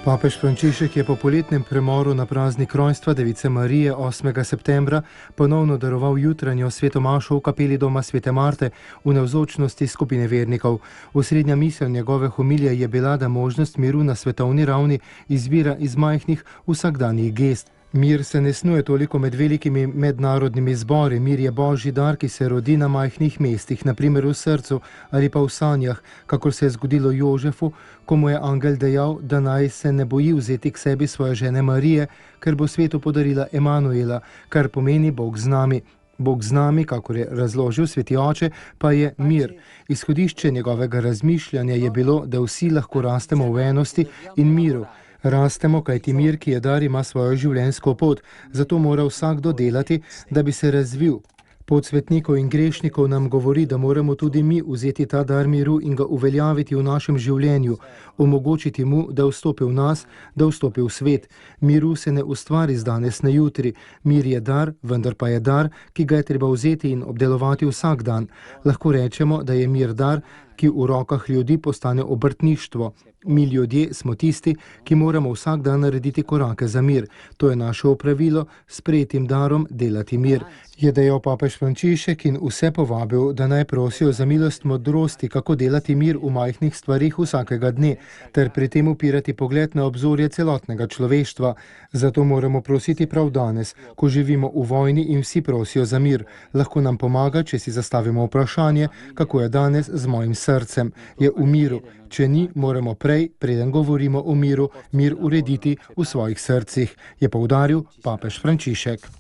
Papež Frančišek je po poletnem premoru na praznik rojstva Device Marije 8. septembra ponovno daroval jutranjo svetomašo v kapeli doma Svete Marte v navzočnosti skupine vernikov. Osrednja misel njegove homilije je bila, da možnost miru na svetovni ravni izvira iz majhnih vsakdanjih gest. Mir se ne snuje toliko med velikimi mednarodnimi zbori, mir je božji dar, ki se rodi na majhnih mestih, naprimer v srcu ali pa v sanjah, kakor se je zgodilo Jožefu, ko mu je angel dejal, da naj se ne boji vzeti k sebi svoje žene Marije, ker bo svetu podarila Emanuela, kar pomeni Bog z nami. Bog z nami, kakor je razložil sveti oče, pa je mir. Izhodišče njegovega razmišljanja je bilo, da vsi lahko rastemo v enosti in miru. Rastemo, kajti mir, ki je dar, ima svojo življenjsko pot, zato mora vsakdo delati, da bi se razvil. Pot svetnikov in grešnikov nam govori, da moramo tudi mi vzeti ta dar miru in ga uveljaviti v našem življenju, omogočiti mu, da vstopi v nas, da vstopi v svet. Miru se ne ustvari z danes na jutri. Mir je dar, vendar pa je dar, ki ga je treba vzeti in obdelovati vsak dan. Lahko rečemo, da je mir dar, ki v rokah ljudi postane obrtništvo. Mi ljudje smo tisti, ki moramo vsak dan narediti korake za mir. To je naše opravilo, s sprejetim darom delati mir. Je dejal papež Frančišek in vse povabil, da naj prosijo za milost modrosti, kako delati mir v majhnih stvarih vsakega dne, ter pri tem upirati pogled na obzorje celotnega človeštva. Zato moramo prositi prav danes, ko živimo v vojni in vsi prosijo za mir. Lahko nam pomaga, če si zastavimo vprašanje, kako je danes z mojim srcem. Je v miru. Če ni, moramo prej, preden govorimo o miru, mir urediti v svojih srcih, je poudaril papež Frančišek.